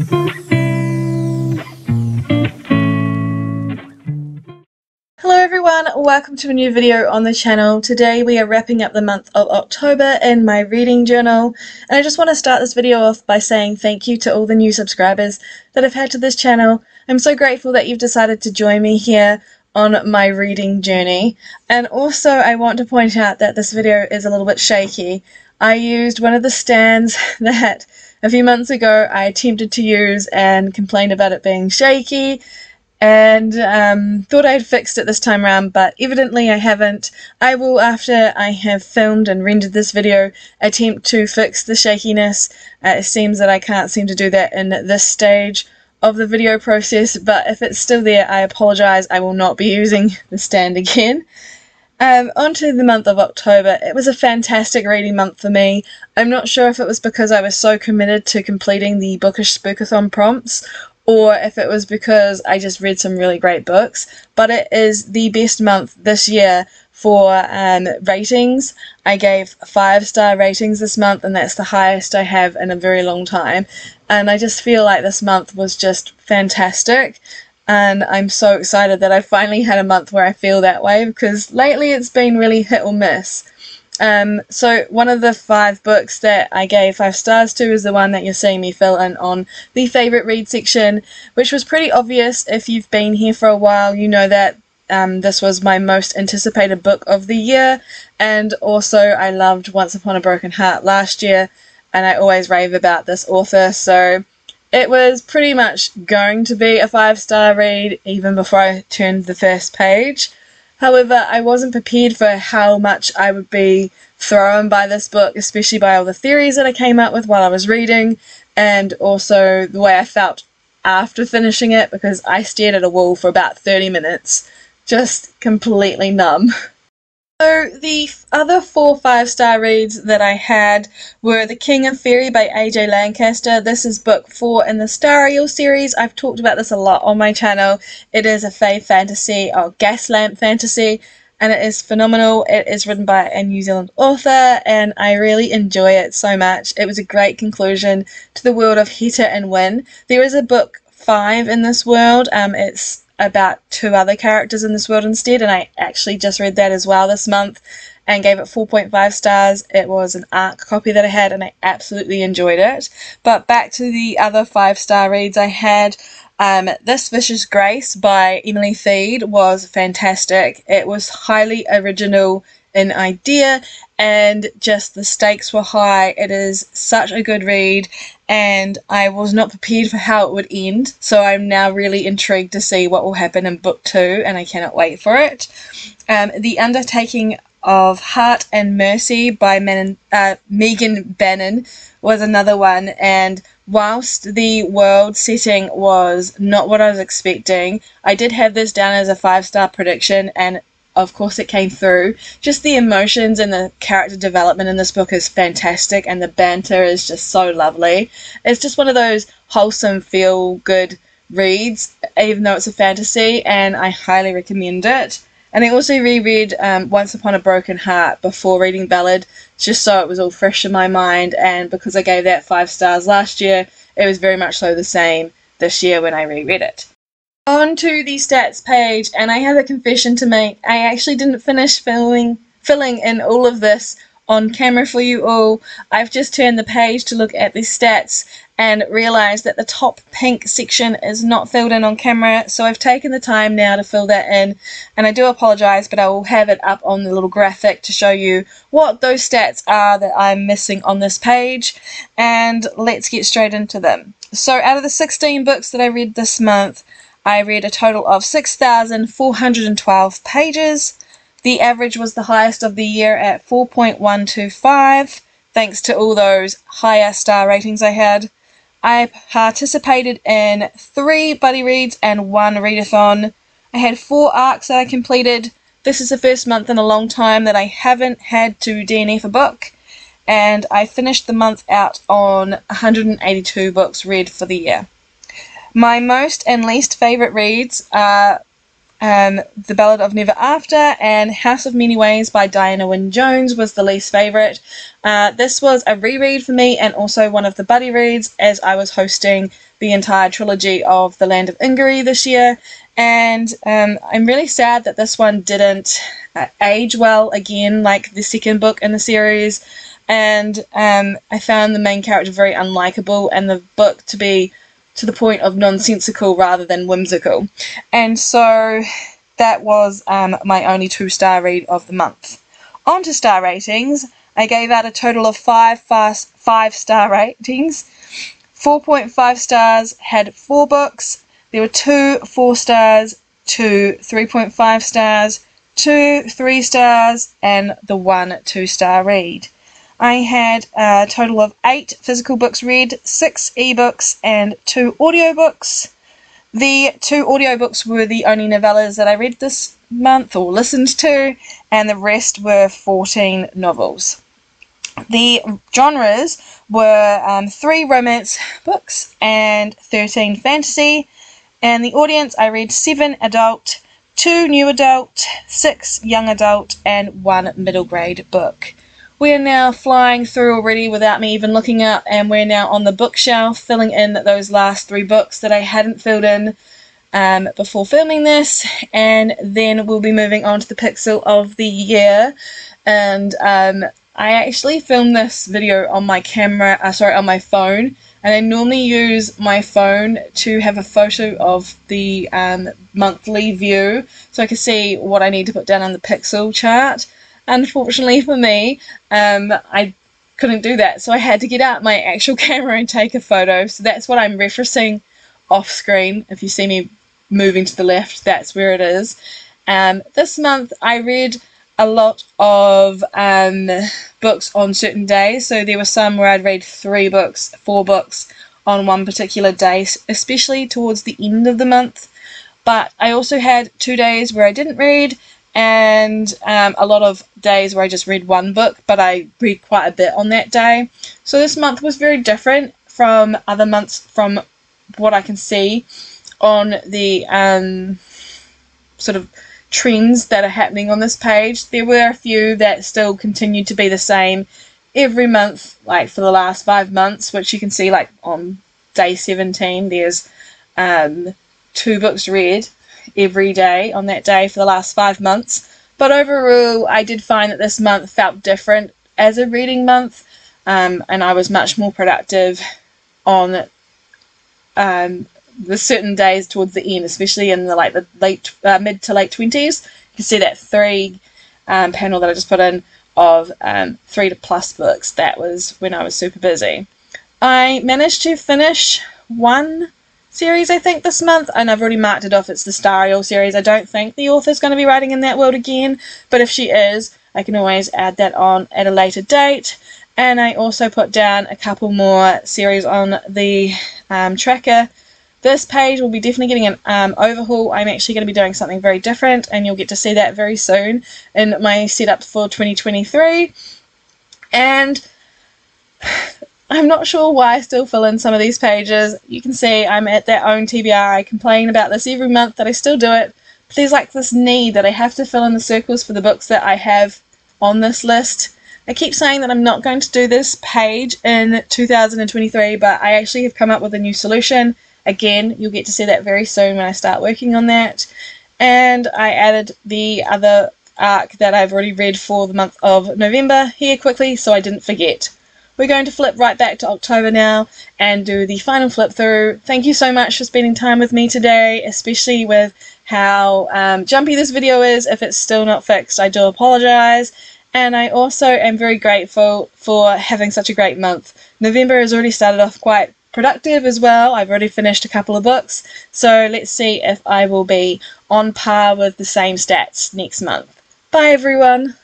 Hello everyone, welcome to a new video on the channel. Today we are wrapping up the month of October in my reading journal, and I just want to start this video off by saying thank you to all the new subscribers that I've had to this channel. I'm so grateful that you've decided to join me here on my reading journey, and also I want to point out that this video is a little bit shaky. I used one of the stands that a few months ago I attempted to use and complained about it being shaky, and thought I had fixed it this time around, but evidently I haven't. I will, after I have filmed and rendered this video, attempt to fix the shakiness. It seems that I can't seem to do that in this stage of the video process, but if it's still there, I apologise. I will not be using the stand again. On to the month of October. It was a fantastic reading month for me. I'm not sure if it was because I was so committed to completing the Bookish Spookathon prompts, or if it was because I just read some really great books, but it is the best month this year for ratings. I gave 5-star ratings this month, and that's the highest I have in a very long time, and I just feel like this month was just fantastic, and I'm so excited that I finally had a month where I feel that way, because lately it's been really hit or miss. So one of the 5 books that I gave 5 stars to is the one that you're seeing me fill in on the favourite read section, which was pretty obvious. If you've been here for a while, you know that this was my most anticipated book of the year, and also I loved Once Upon a Broken Heart last year, and I always rave about this author, so it was pretty much going to be a 5-star read even before I turned the first page. However, I wasn't prepared for how much I would be thrown by this book, especially by all the theories that I came up with while I was reading, and also the way I felt after finishing it, because I stared at a wall for about 30 minutes, just completely numb. So the other 4 5-star reads that I had were The King of Fairy by AJ Lancaster. This is book 4 in the Stariel series. I've talked about this a lot on my channel. It is a fae fantasy, or gas lamp fantasy, and it is phenomenal. It is written by a New Zealand author, and I really enjoy it so much. It was a great conclusion to the world of 𝓘𝓽𝓮𝓮. There is a book 5 in this world. It's about 2 other characters in this world instead, and I actually just read that as well this month and gave it 4.5 stars. It was an ARC copy that I had, and I absolutely enjoyed it. But back to the other 5-star reads I had. This Vicious Grace by Emily Feed was fantastic. It was highly original in idea, and just the stakes were high. It is such a good read, and I was not prepared for how it would end, so I'm now really intrigued to see what will happen in book 2, and I cannot wait for it. The Undertaking of Heart and Mercy by Megan Bannon was another one, and whilst the world setting was not what I was expecting, I did have this down as a 5-star prediction, and of course it came through. Just the emotions and the character development in this book is fantastic, and the banter is just so lovely. It's just one of those wholesome, feel-good reads, even though it's a fantasy, and I highly recommend it. And I also reread Once Upon a Broken Heart before reading Ballad, just so it was all fresh in my mind, and because I gave that 5 stars last year, it was very much so the same this year when I reread it. On to the stats page, and I have a confession to make. I actually didn't finish filling in all of this on camera for you all. I've just turned the page to look at the stats and realised that the top pink section is not filled in on camera, so I've taken the time now to fill that in, and I do apologise, but I will have it up on the little graphic to show you what those stats are that I'm missing on this page, and let's get straight into them. So out of the 16 books that I read this month, I read a total of 6,412 pages. The average was the highest of the year at 4.125, thanks to all those higher star ratings I had. I participated in 3 buddy reads and 1 readathon. I had 4 arcs that I completed. This is the first month in a long time that I haven't had to DNF a book, and I finished the month out on 182 books read for the year. My most and least favourite reads are The Ballad of Never After and House of Many Ways by Diana Wynne Jones was the least favourite. This was a reread for me and also one of the buddy reads, as I was hosting the entire trilogy of The Land of Ingari this year, and I'm really sad that this one didn't age well again like the second book in the series, and I found the main character very unlikable and the book to be to the point of nonsensical rather than whimsical. And so that was my only 2-star read of the month. On to star ratings. I gave out a total of 5-star ratings. 4.5 stars had 4 books. There were 2 4 stars, 2 3.5 stars, 2 3 stars, and the 1 2-star read. I had a total of 8 physical books read, 6 ebooks, and 2 audiobooks. The 2 audiobooks were the only novellas that I read this month or listened to, and the rest were 14 novels. The genres were 3 romance books and 13 fantasy, and the audience I read 7 adult, 2 new adult, 6 young adult, and 1 middle grade book. We are now flying through already without me even looking up, and we're now on the bookshelf filling in those last 3 books that I hadn't filled in before filming this, and then we'll be moving on to the pixel of the year. And I actually filmed this video on my on my phone, and I normally use my phone to have a photo of the monthly view so I can see what I need to put down on the pixel chart. Unfortunately for me, I couldn't do that, so I had to get out my actual camera and take a photo. So that's what I'm referencing off screen. If you see me moving to the left, that's where it is. This month I read a lot of books on certain days, so there were some where I'd read 3 books, 4 books on one particular day, especially towards the end of the month. But I also had 2 days where I didn't read, and a lot of days where I just read 1 book, but I read quite a bit on that day. So this month was very different from other months from what I can see on the sort of trends that are happening on this page. There were a few that still continued to be the same every month, like for the last 5 months, which you can see like on day 17 there's 2 books read every day on that day for the last 5 months. But overall I did find that this month felt different as a reading month, and I was much more productive on the certain days towards the end, especially in the mid to late 20s. You can see that 3 panel that I just put in of 3 to plus books. That was when I was super busy. I managed to finish 1 series, I think, this month, and I've already marked it off. It's the Stereo series. I don't think the author's going to be writing in that world again, but if she is, I can always add that on at a later date. And I also put down a couple more series on the tracker. This page will be definitely getting an overhaul. I'm actually going to be doing something very different, and you'll get to see that very soon in my setup for 2023. And I'm not sure why I still fill in some of these pages. You can see I'm at that own TBR. I complain about this every month that I still do it, but there's like this need that I have to fill in the circles for the books that I have on this list. I keep saying that I'm not going to do this page in 2023, but I actually have come up with a new solution. Again, you'll get to see that very soon when I start working on that. And I added the other arc that I've already read for the month of November here quickly so I didn't forget. We're going to flip right back to October now and do the final flip through. Thank you so much for spending time with me today, especially with how jumpy this video is. If it's still not fixed, I do apologize. And I also am very grateful for having such a great month. November has already started off quite productive as well. I've already finished a couple of books, so let's see if I will be on par with the same stats next month. Bye everyone!